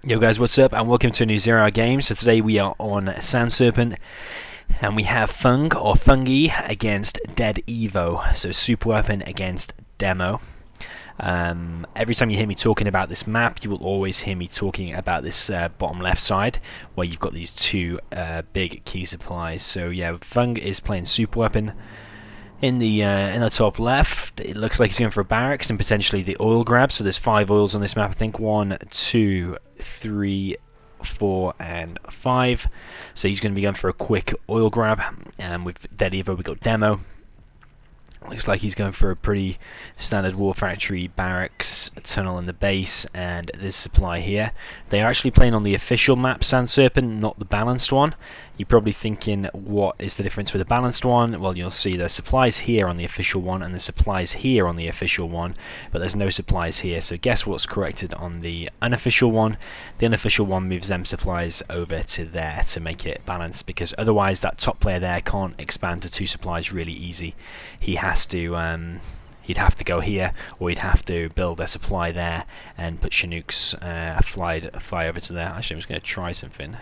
Yo guys, what's up and welcome to a new Zero Hour game. So today we are on Sand Serpent and we have Fung or Fungi against Dead EvO. So Superweapon against Demo. Every time you hear me talking about this map, you will always hear me talking about this bottom left side where you've got these two big key supplies. So yeah, Fung is playing Superweapon. In the top left, it looks like he's going for a barracks and potentially the oil grab. So there's 5 oils on this map, I think. 1, 2, 3, 4, and 5. So he's going to be going for a quick oil grab. And with Dead EvO, we've got Demo. Looks like he's going for a pretty standard war factory barracks, a tunnel in the base, and this supply here. They are actually playing on the official map, Sand Serpent, not the balanced one. You're probably thinking, what is the difference with the balanced one? Well, you'll see there's supplies here on the official one, and there's supplies here on the official one, but there's no supplies here. So guess what's corrected on the unofficial one? The unofficial one moves them supplies over to there to make it balanced, because otherwise that top player there can't expand to 2 supplies really easy. He has to he'd have to go here, or he'd have to build a supply there and put Chinooks fly over to there. Actually, I'm just going to try something.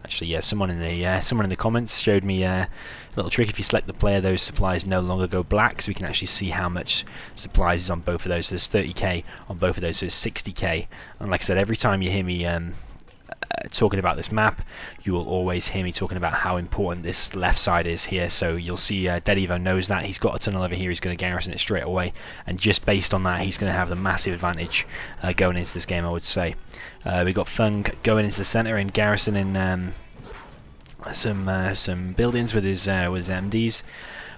Actually, yeah, someone in the comments showed me a little trick. If you select the player, those supplies no longer go black, so we can actually see how much supplies is on both of those. So there's 30k on both of those, so it's 60k. And like I said, every time you hear me talking about this map, you will always hear me talking about how important this left side is here. So you'll see Dead EvO knows that. He's got a tunnel over here, he's going to garrison it straight away, and just based on that he's going to have the massive advantage going into this game, I would say. We've got Fung going into the centre and garrisoning some buildings with his MDs.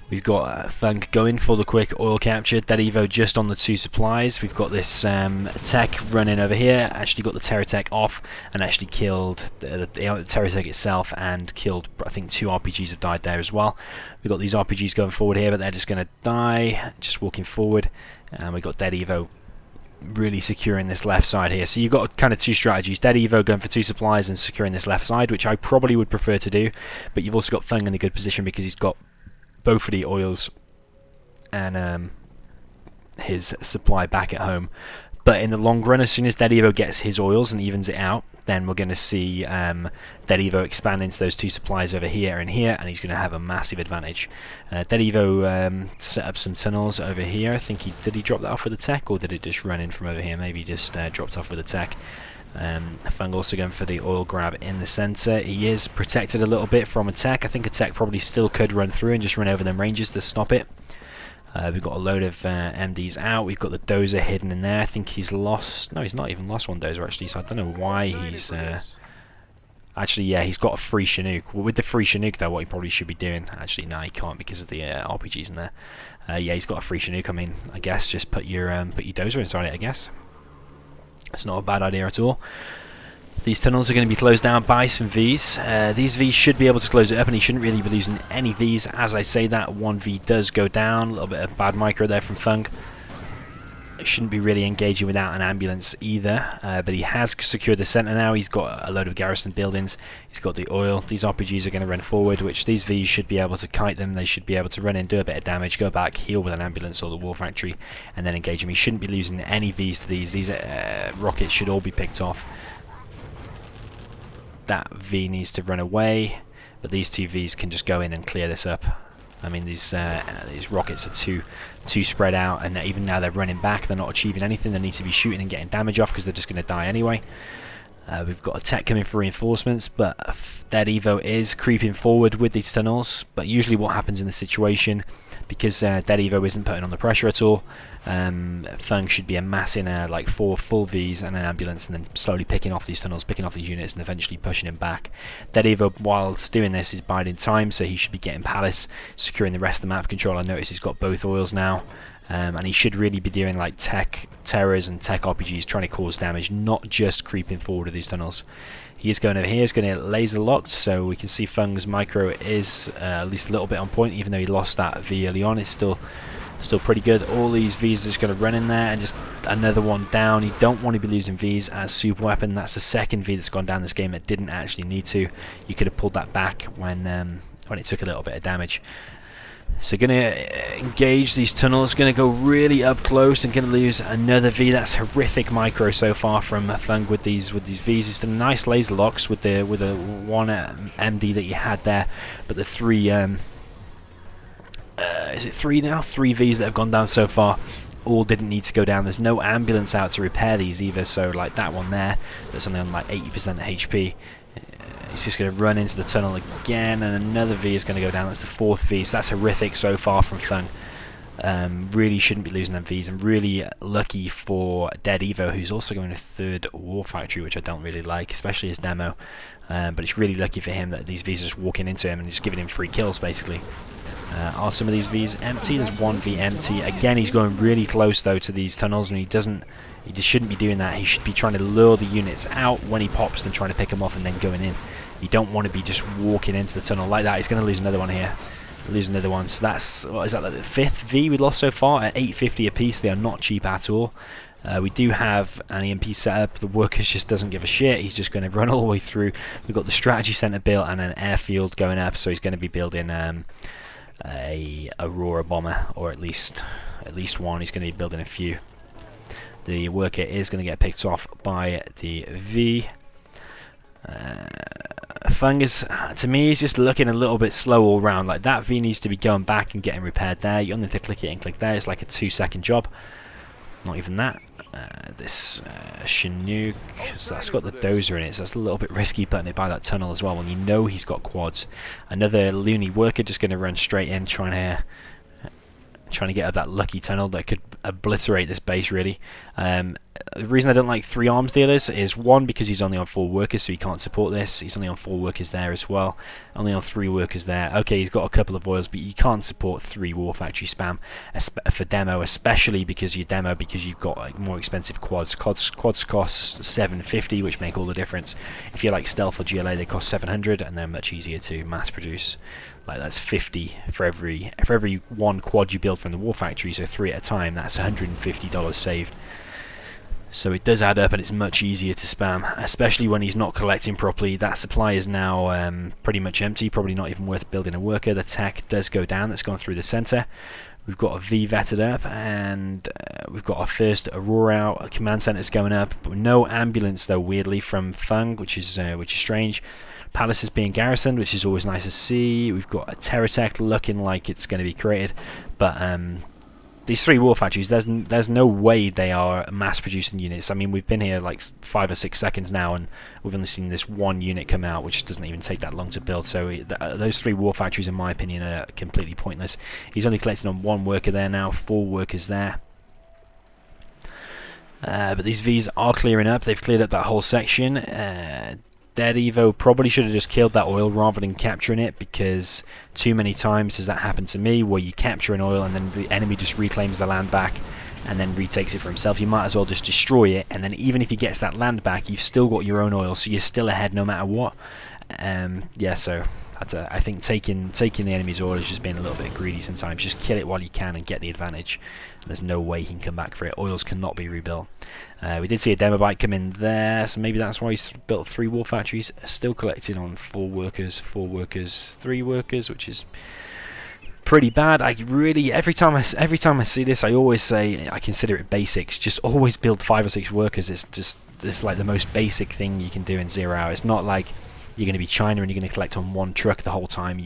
We've got Fung going for the quick oil capture. Dead EvO just on the 2 supplies. We've got this tech running over here. Actually got the counterattack off and actually killed the counterattack itself and killed, I think 2 RPGs have died there as well. We've got these RPGs going forward here, but they're just going to die just walking forward. And we've got Dead EvO really securing this left side here. So you've got kind of 2 strategies. Dead EvO going for 2 supplies and securing this left side, which I probably would prefer to do. But you've also got Fung in a good position because he's got both of the oils and his supply back at home. But in the long run, as soon as Dead EvO gets his oils and evens it out, then we're going to see Dead EvO expand into those 2 supplies over here and here, and he's going to have a massive advantage. Dead EvO set up some tunnels over here. I think did he drop that off with a tech, or did it just run in from over here? Maybe he just dropped off with a tech. Fung also going for the oil grab in the centre. He is protected a little bit from a tech. I think a tech probably still could run through and just run over them ranges to stop it. We've got a load of MDs out. We've got the dozer hidden in there. I think he's lost. No, he's not even lost one dozer actually. So I don't know why he's. Actually, yeah, he's got a free Chinook. Well, with the free Chinook though, what he probably should be doing. Actually, no, he can't because of the RPGs in there. Yeah, he's got a free Chinook. I mean, I guess just put your dozer inside it. I guess. It's not a bad idea at all. These tunnels are going to be closed down by some Vs. These Vs should be able to close it up, and he shouldn't really be losing any Vs. As I say that, 1 V does go down. A little bit of bad micro there from Fung. Shouldn't be really engaging without an ambulance either, but he has secured the centre now. He's got a load of garrison buildings. He's got the oil. These RPGs are going to run forward, which these Vs should be able to kite them. They should be able to run in, do a bit of damage, go back, heal with an ambulance or the war factory, and then engage him. He shouldn't be losing any Vs to these. These rockets should all be picked off. That V needs to run away, but these 2 Vs can just go in and clear this up. I mean, these rockets are too spread out, and even now they're running back. They're not achieving anything. They need to be shooting and getting damage off because they're just going to die anyway. We've got a tech coming for reinforcements, but Dead EvO is creeping forward with these tunnels. But usually what happens in this situation, because Dead EvO isn't putting on the pressure at all, Fung should be amassing like 4 full Vs and an ambulance, and then slowly picking off these tunnels, picking off these units, and eventually pushing him back. Dead EvO, whilst doing this, is biding time, so he should be getting Palace, securing the rest of the map control. I notice he's got both oils now. And he should really be doing like tech terrors and tech RPGs, trying to cause damage, not just creeping forward with these tunnels. He is going over here, he's going to laser locked, so we can see Fung's micro is at least a little bit on point, even though he lost that V early on. It's still pretty good. All these Vs are just going to run in there, and just another one down. You don't want to be losing Vs as Superweapon. That's the second V that's gone down this game that didn't actually need to. You could have pulled that back when it took a little bit of damage. So going to engage these tunnels, going to go really up close and going to lose another V. That's horrific micro so far from Fung with these Vs. He's done nice laser locks with the one MD that you had there, but the three is it three now? 3 Vs that have gone down so far all didn't need to go down. There's no ambulance out to repair these either, so like that one there that's only on like 80% HP. He's just going to run into the tunnel again, and another V is going to go down. That's the 4th V, so that's horrific so far from Fung. Really shouldn't be losing them Vs. I'm really lucky for Dead EvO, who's also going to 3rd War Factory, which I don't really like, especially his demo. But it's really lucky for him that these Vs are just walking into him and just giving him free kills, basically. Are some of these Vs empty? There's 1 V empty. Again, he's going really close, though, to these tunnels, and he just shouldn't be doing that. He should be trying to lure the units out when he pops, then trying to pick them off and then going in. You don't want to be just walking into the tunnel like that. He's going to lose another one here. Lose another one. So that's, what is that, like the 5th V we lost so far at 850 apiece. They are not cheap at all. We do have an EMP set up. The workers just doesn't give a shit. He's just going to run all the way through. We've got the strategy center built and an airfield going up. So he's going to be building a Aurora bomber, or at least one. He's going to be building a few. The worker is going to get picked off by the V. Fung is, to me, he's just looking a little bit slow all round. Like that V needs to be going back and getting repaired there. You only have to click it and click there. It's like a 2-second job. Not even that. This Chinook, so that's got the dozer in it, so that's a little bit risky putting it by that tunnel as well when you know he's got quads. Another loony worker just going to run straight in, trying to get up that lucky tunnel that could obliterate this base, really. The reason I don't like 3 arms dealers is 1, because he's only on 4 workers, so he can't support this. He's only on 4 workers there as well. Only on 3 workers there. Okay, he's got a couple of oils, but you can't support 3 War Factory spam for demo, especially because you've got like more expensive quads. Quads cost 750, which make all the difference. If you like stealth or GLA, they cost 700, and they're much easier to mass produce. Like that's 50 for every 1 quad you build from the War Factory, so 3 at a time. That's $150 saved. So it does add up, and it's much easier to spam, especially when he's not collecting properly. That supply is now pretty much empty, probably not even worth building a worker. The tech does go down, that's gone through the center. We've got a V vetted up, and we've got our first Aurora out. A command center's going up, but no ambulance though, weirdly, from Fung, which is strange. Palace is being garrisoned, which is always nice to see. We've got a counterattack looking like it's going to be created, but these 3 War Factories, there's no way they are mass producing units. I mean, we've been here like 5 or 6 seconds now, and we've only seen this 1 unit come out, which doesn't even take that long to build. So those 3 War Factories, in my opinion, are completely pointless. He's only collected on 1 worker there now, 4 workers there. But these Vs are clearing up. They've cleared up that whole section. Dead EvO probably should have just killed that oil rather than capturing it, because too many times has that happened to me, where you capture an oil and then the enemy just reclaims the land back and then retakes it for himself. You might as well just destroy it, and then even if he gets that land back, you've still got your own oil, so you're still ahead no matter what. Yeah, so I think taking the enemy's oil is just being a little bit greedy sometimes. Just kill it while you can and get the advantage. There's no way he can come back for it. Oils cannot be rebuilt. We did see a demo bike come in there, so maybe that's why he's built 3 War Factories. Still collected on 4 workers, 3 workers, which is pretty bad. I really, every time I see this, I always say I consider it basics. Just always build 5 or 6 workers. It's like the most basic thing you can do in 0 hour. It's not like you're going to be China and you're going to collect on 1 truck the whole time.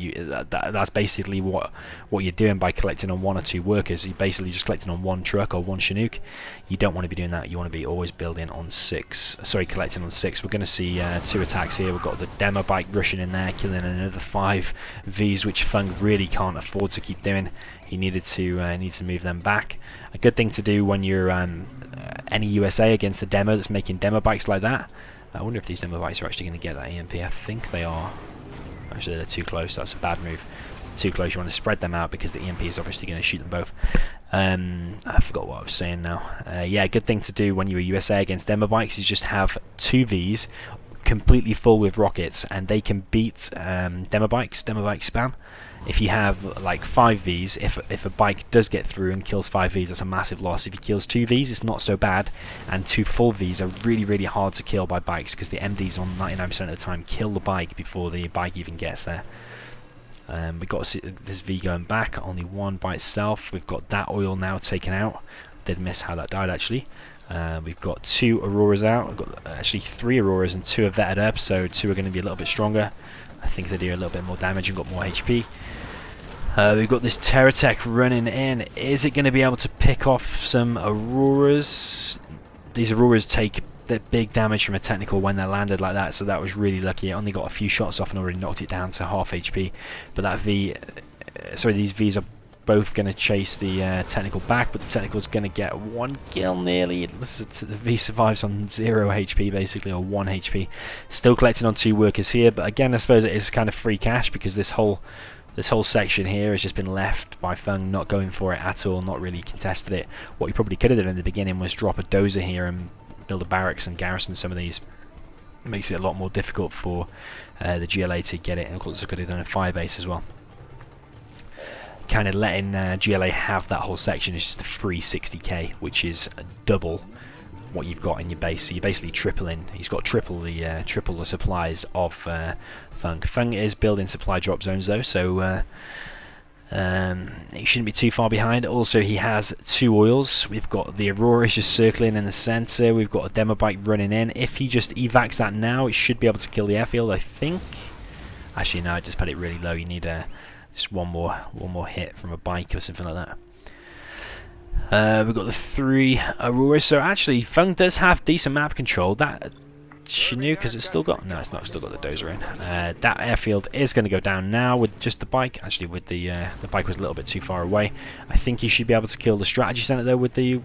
That's basically what you're doing by collecting on 1 or 2 workers. You're basically just collecting on 1 truck or 1 Chinook. You don't want to be doing that. You want to be always building on 6. Sorry, collecting on 6. We're going to see 2 attacks here. We've got the demo bike rushing in there, killing another 5 Vs, which Fung really can't afford to keep doing. He needed to move them back. A good thing to do when you're any USA against the demo that's making demo bikes like that. I wonder if these demo bikes are actually going to get that EMP. I think they are. Actually, they're too close. That's a bad move. Too close. You want to spread them out because the EMP is obviously going to shoot them both. I forgot what I was saying now. Yeah, good thing to do when you're a USA against demo bikes is just have 2 Vs completely full with rockets, and they can beat demo bike spam. If you have like 5 Vs, if a bike does get through and kills 5 Vs, that's a massive loss. If he kills 2 Vs, it's not so bad, and 2 full Vs are really, really hard to kill by bikes, because the MDs on 99% of the time kill the bike before the bike even gets there. We've got this V going back, only one by itself. We've got that oil now taken out. Did miss how that died actually. We've got 2 Auroras out. We've got actually 3 Auroras and 2 are vetted up, so 2 are going to be a little bit stronger. I think they do a little bit more damage and got more HP. We've got this counterattack running in. Is it going to be able to pick off some Auroras? These Auroras take the big damage from a technical when they're landed like that, so that was really lucky. It only got a few shots off and already knocked it down to half HP. But that these Vs are both going to chase the technical back, but the technical's going to get 1 kill nearly. The V survives on 0 HP basically, or 1 HP. Still collecting on 2 workers here, but again I suppose it is kind of free cash because this whole section here has just been left by Fung not going for it at all, not really contested it. What he probably could have done in the beginning was drop a dozer here and build a barracks and garrison some of these. Makes it a lot more difficult for the GLA to get it, and of course I could have done a firebase as well. Kind of letting GLA have that whole section is just a free 60k, which is double what you've got in your base. So you're basically tripling. He's got triple the supplies of Fung. Fung is building supply drop zones though, so he shouldn't be too far behind. Also, he has 2 oils. We've got the Auroras just circling in the center. We've got a demo bike running in. If he just evacs that now, it should be able to kill the airfield, I think. Actually, no, I just put it really low. You need just one more hit from a bike or something like that. We've got the 3 Auroras. So actually, Fung does have decent map control. That Chinook, has it still got? No, it's not still got the dozer in. That airfield is going to go down now with just the bike. Actually, with the bike was a little bit too far away. I think he should be able to kill the strategy center though with the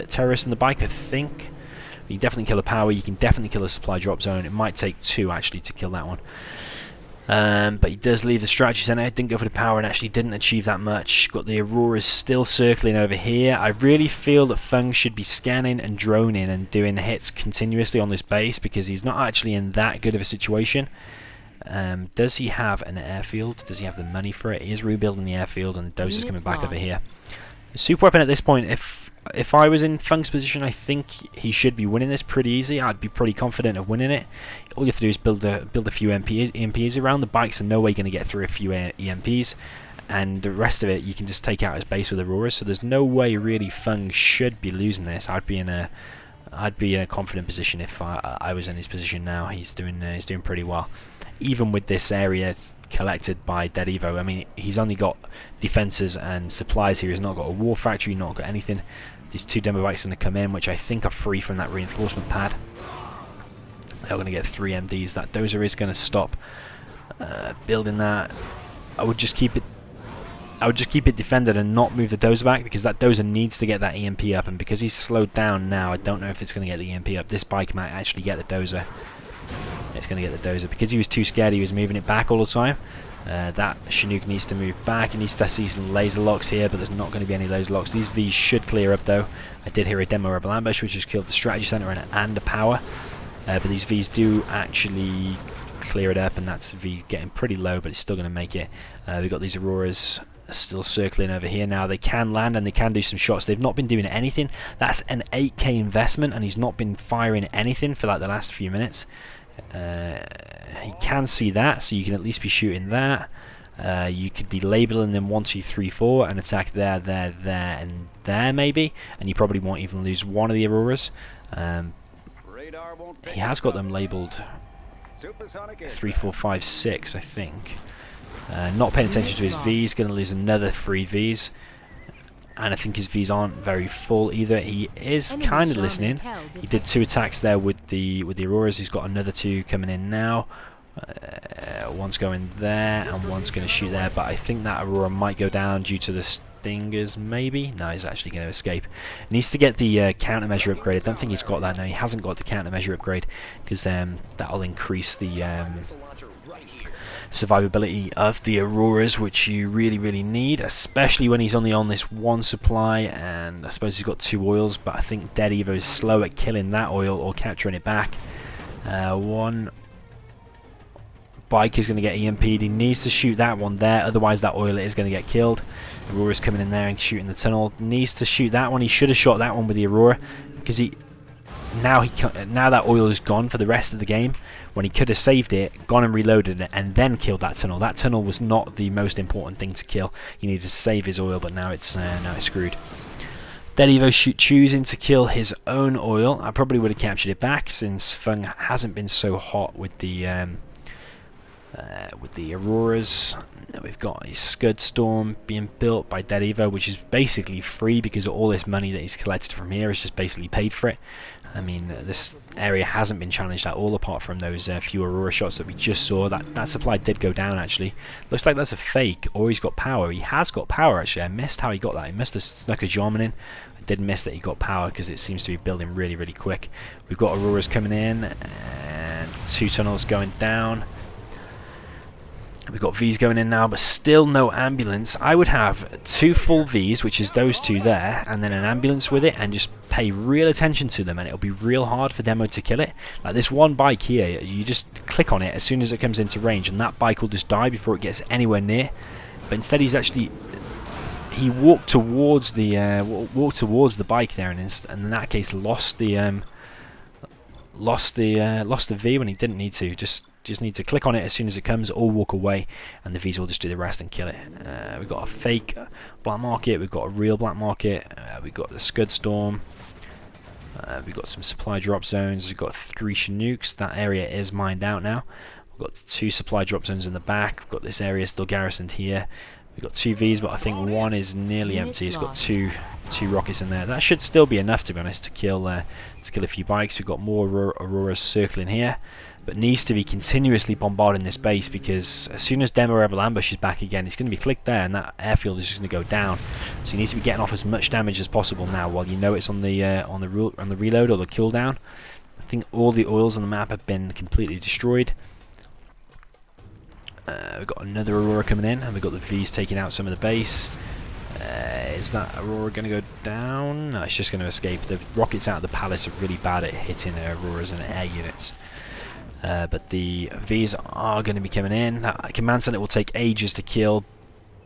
terrorist and the bike. I think you can definitely kill the power. You can definitely kill the supply drop zone. It might take 2 actually to kill that one. But he does leave the strategy center. Didn't go for the power and actually didn't achieve that much. Got the Auroras still circling over here. I really feel that Fung should be scanning and droning and doing hits continuously on this base because he's not actually in that good of a situation. Does he have an airfield? Does he have the money for it? He is rebuilding the airfield and the dozer's coming back over here. Superweapon at this point, if I was in Fung's position, I think he should be winning this pretty easy. I'd be pretty confident of winning it. All you have to do is build a few EMPs around. The bikes are no way going to get through a few EMPs, and the rest of it you can just take out his base with Auroras. So there's no way really Fung should be losing this. I'd be in a confident position if I was in his position now. He's doing pretty well, even with this area collected by Dead EvO. I mean, he's only got defenses and supplies here. He's not got a war factory, not got anything. These 2 demo bikes are going to come in, which I think are free from that reinforcement pad. They're going to get 3 MDs. That dozer is going to stop building that. I would just keep it defended and not move the dozer back because that dozer needs to get that EMP up, and because he's slowed down now, I don't know if it's going to get the EMP up. This bike might actually get the dozer. It's going to get the dozer because he was too scared. He was moving it back all the time. That Chinook needs to move back. He needs to see some laser locks here, but there's not going to be any laser locks. These Vs should clear up though. I did hear a demo rebel ambush which has killed the strategy center and the power, but these Vs do actually clear it up, and that's V getting pretty low, but it's still going to make it. We've got these Auroras still circling over here now. They can land and they can do some shots. They've not been doing anything. That's an 8k investment, and he's not been firing anything for like the last few minutes. He can see that, so you can at least be shooting that. You could be labeling them 1, 2, 3, 4 and attack there, there, there, and there maybe, and you probably won't even lose one of the Auroras. He has got them labeled 3, 4, 5, 6, I think. Not paying attention to his Vs, going to lose another 3 Vs. And I think his Vs aren't very full either. He is kind of listening. He did 2 attacks there with the Auroras. He's got another 2 coming in now. One's going there and one's going to shoot there, but I think that Aurora might go down due to the stingers maybe. No, he's actually going to escape. He needs to get the countermeasure upgrade. I don't think he's got that. No, he hasn't got the countermeasure upgrade because that'll increase the survivability of the Auroras, which you really need, especially when he's only on this 1 supply, and I suppose he's got 2 oils, but I think Dead EvO is slow at killing that oil or capturing it back. 1 bike is going to get EMP'd. He needs to shoot that one there, otherwise that oil is going to get killed. Aurora's coming in there and shooting the tunnel. Needs to shoot that one. He should have shot that one with the Aurora because he now now that oil is gone for the rest of the game, when he could have saved it, gone and reloaded it, and then killed that tunnel. That tunnel was not the most important thing to kill. He needed to save his oil, but now it's screwed. Dead EvO choosing to kill his own oil. I probably would have captured it back, since Fung hasn't been so hot with the Auroras. We've got a Scud Storm being built by Dead EvO, which is basically free because all this money that he's collected from here is just basically paid for it. I mean, this area hasn't been challenged at all, apart from those few Aurora shots that we just saw. That supply did go down, actually. Looks like that's a fake, or he's got power. He has got power, actually. I missed how he got that. He must have snuck a Jarman in. I did miss that he got power, because it seems to be building really, really quick. We've got Auroras coming in, and 2 tunnels going down. We've got Vs going in now, but still no ambulance. I would have 2 full Vs, which is those 2 there, and then an ambulance with it, and just pay real attention to them, and it'll be real hard for Demo to kill it. Like this one bike here, you just click on it as soon as it comes into range, and that bike will just die before it gets anywhere near. But instead, he walked towards the bike there, and in that case lost the V when he didn't need to. Just need to click on it as soon as it comes, or walk away, and the Vs will just do the rest and kill it. We've got a fake black market, we've got a real black market, we've got the Scud Storm, we've got some supply drop zones, we've got 3 Chinooks. That area is mined out now. We've got 2 supply drop zones in the back. We've got this area still garrisoned here. We've got 2 Vs, but I think one is nearly empty. It's got two rockets in there. That should still be enough, to be honest, to kill a few bikes. We've got more Auroras circling here, but needs to be continuously bombarding this base, because as soon as Demo Rebel Ambush is back again, it's going to be clicked there, and that airfield is just going to go down. So you need to be getting off as much damage as possible now, while you know it's on the reload or the cooldown. I think all the oils on the map have been completely destroyed. We've got another Aurora coming in, and we've got the Vs taking out some of the base. Is that Aurora going to go down? No, it's just going to escape. The rockets out of the palace are really bad at hitting Auroras and air units. But the Vs are going to be coming in. That command center will take ages to kill.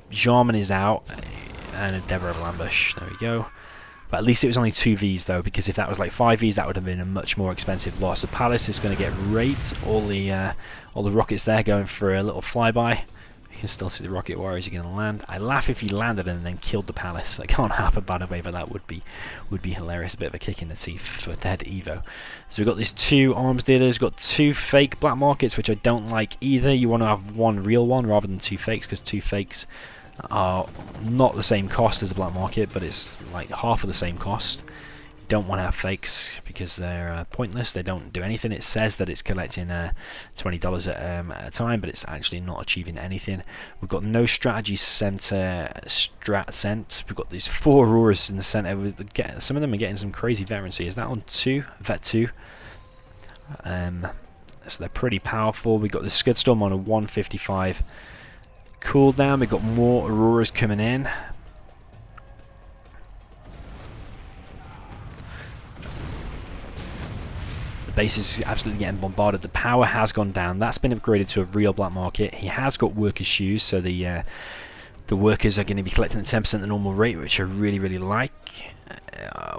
Jarman is out, and a Devil Ambush. There we go. But at least it was only 2 Vs though, because if that was like 5 Vs, that would have been a much more expensive loss. The palace is going to get raped. All the rockets there going for a little flyby. You can still see the rocket warriors are going to land. I laugh if he landed and then killed the palace. I can't happen, by the way, but that would be hilarious. A bit of a kick in the teeth for Dead EvO. So we've got these 2 arms dealers. We've got 2 fake black markets, which I don't like either. You want to have 1 real one rather than 2 fakes, because 2 fakes are not the same cost as a black market, but it's like half of the same cost. You don't want to have fakes because they're pointless. They don't do anything. It says that it's collecting $20 at a time, but it's actually not achieving anything. We've got no strategy center strat sent. We've got these 4 Auroras in the center. Some of them are getting some crazy veterancy. Is that on 2? Vet 2. So they're pretty powerful. We've got the Scud Storm on a 155 cooldown. We've got more Auroras coming in. The base is absolutely getting bombarded. The power has gone down. That's been upgraded to a real black market. He has got workers' shoes, so the workers are going to be collecting at 10% the normal rate, which I really, really like.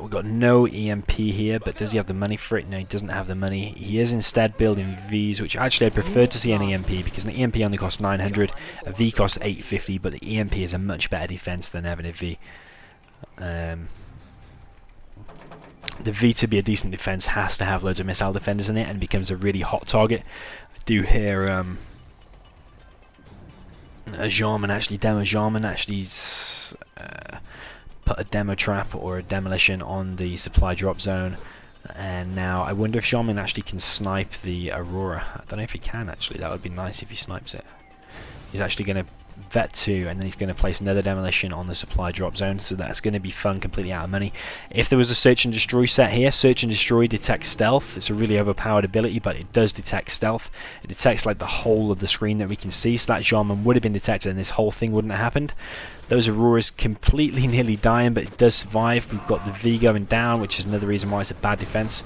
We've got no EMP here, but does he have the money for it? No, he doesn't have the money. He is instead building Vs, which actually I'd prefer to see an EMP, because an EMP only costs 900, a V costs 850, but the EMP is a much better defense than having a V. The V, to be a decent defense, has to have loads of missile defenders in it and becomes a really hot target. I do hear a Jarman, actually, Demo Jarman actually put a demo trap or a demolition on the supply drop zone, and now I wonder if Jarman actually can snipe the Aurora. I don't know if he can, actually. That would be nice if he snipes it. He's actually going to vet 2, and then he's going to place another demolition on the supply drop zone, so that's going to be Fun completely out of money. If there was a search and destroy set here, search and destroy detects stealth. It's a really overpowered ability, but it does detect stealth. It detects like the whole of the screen that we can see, so that Jarman would have been detected and this whole thing wouldn't have happened. Those Auroras completely nearly dying, but it does survive. We've got the V going down, which is another reason why it's a bad defense.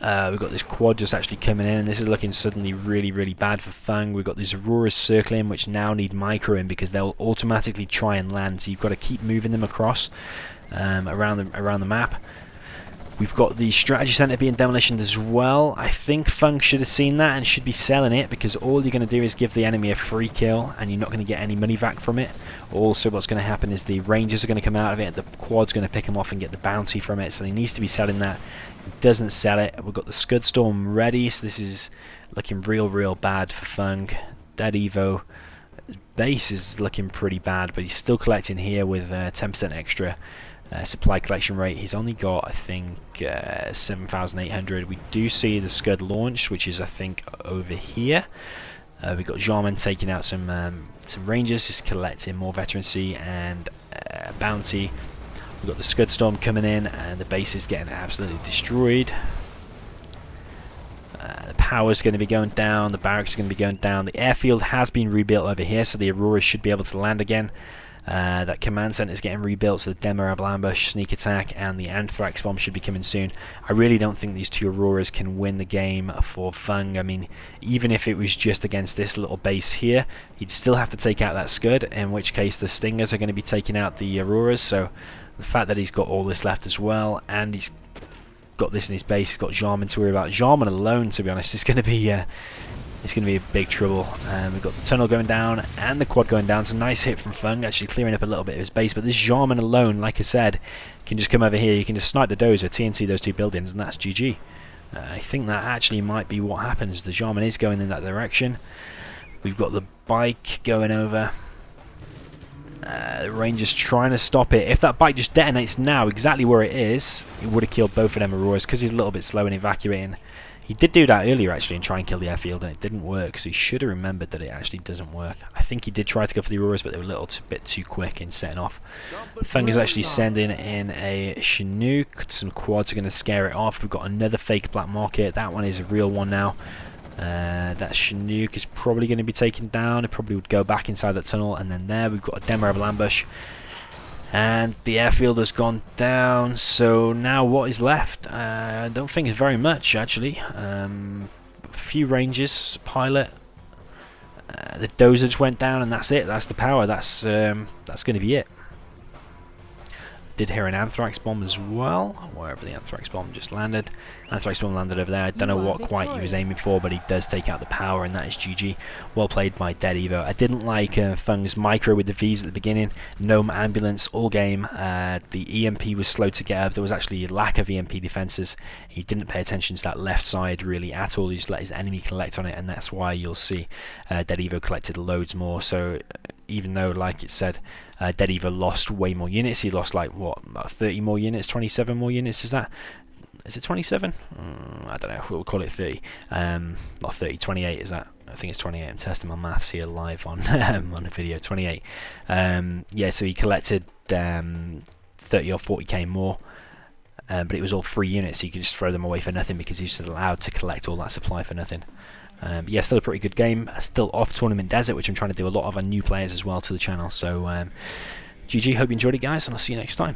We've got this quad just actually coming in, and this is looking suddenly really, really bad for Fung. We've got these Auroras circling, which now need microing because they'll automatically try and land, so you've got to keep moving them across around the map. We've got the strategy center being demolitioned as well. I think Fung should have seen that and should be selling it, because all you're going to do is give the enemy a free kill and you're not going to get any money back from it. Also, what's going to happen is the Rangers are going to come out of it, the quad's going to pick them off and get the bounty from it, so he needs to be selling that. He doesn't sell it. We've got the Scud Storm ready, so this is looking real bad for Fung. Dead EvO. Base is looking pretty bad, but he's still collecting here with 10% extra supply collection rate. He's only got, I think, 7,800. We do see the Scud launched, which is, I think, over here. We've got Jarman taking out some Rangers, just collecting more veterancy and bounty. We've got the Scud Storm coming in, and the base is getting absolutely destroyed. The power's going to be going down, the barracks are going to be going down. The airfield has been rebuilt over here, so the Auroras should be able to land again. That command center is getting rebuilt, so the DoMiNaToR ambush, sneak attack, and the anthrax bomb should be coming soon. I really don't think these two Auroras can win the game for Fung. I mean, even if it was just against this little base here, he'd still have to take out that Scud, in which case the Stingers are going to be taking out the Auroras. So the fact that he's got all this left as well, and he's got this in his base, he's got Jarman to worry about. Jarman alone, to be honest, is going to be it's going to be a big trouble. We've got the tunnel going down and the quad going down. It's a nice hit from Fung, actually clearing up a little bit of his base. But this Jarman alone, like I said, can just come over here. You can just snipe the dozer, TNT those two buildings, and that's GG. I think that actually might be what happens. The Jarman is going in that direction. We've got the bike going over. The Rangers trying to stop it. If that bike just detonates now exactly where it is, it would have killed both of them Auroras, because he's a little bit slow in evacuating. He did do that earlier actually and try and kill the airfield, and it didn't work, so he should have remembered that it actually doesn't work. I think he did try to go for the Auroras, but they were a little bit too quick in setting off. Fung is actually sending in a Chinook. Some quads are going to scare it off. We've got another fake black market. That one is a real one now. That Chinook is probably going to be taken down. It probably would go back inside that tunnel, and then there we've got a DoMiNaToR ambush. And the airfield has gone down, so now what is left? I don't think it's very much, actually. A few Rangers, pilot. The dozer just went down, and that's it. That's the power. That's going to be it. Did hear an anthrax bomb as well, wherever the anthrax bomb just landed. Anthrax bomb landed over there. I don't know what quite he was aiming for, but he does take out the power, and that is GG. Well played by Dead EvO. I didn't like Fung's micro with the Vs at the beginning. Gnome ambulance all game. The EMP was slow to get up. There was actually a lack of EMP defenses. He didn't pay attention to that left side really at all. He just let his enemy collect on it, and that's why you'll see Dead EvO collected loads more. So even though, like it said, Dead EvO lost way more units. He lost like what, about 30 more units, 27 more units. Is it 27? I don't know. We'll call it 30. Not 30. 28 is that? I think it's 28. I'm testing my maths here live on on a video. 28. Yeah. So he collected 30 or 40k more. But it was all free units, so you could just throw them away for nothing because he's just allowed to collect all that supply for nothing. Yeah, still a pretty good game. Still off Tournament Desert, which I'm trying to do a lot of on new players as well to the channel. So GG, hope you enjoyed it, guys, and I'll see you next time.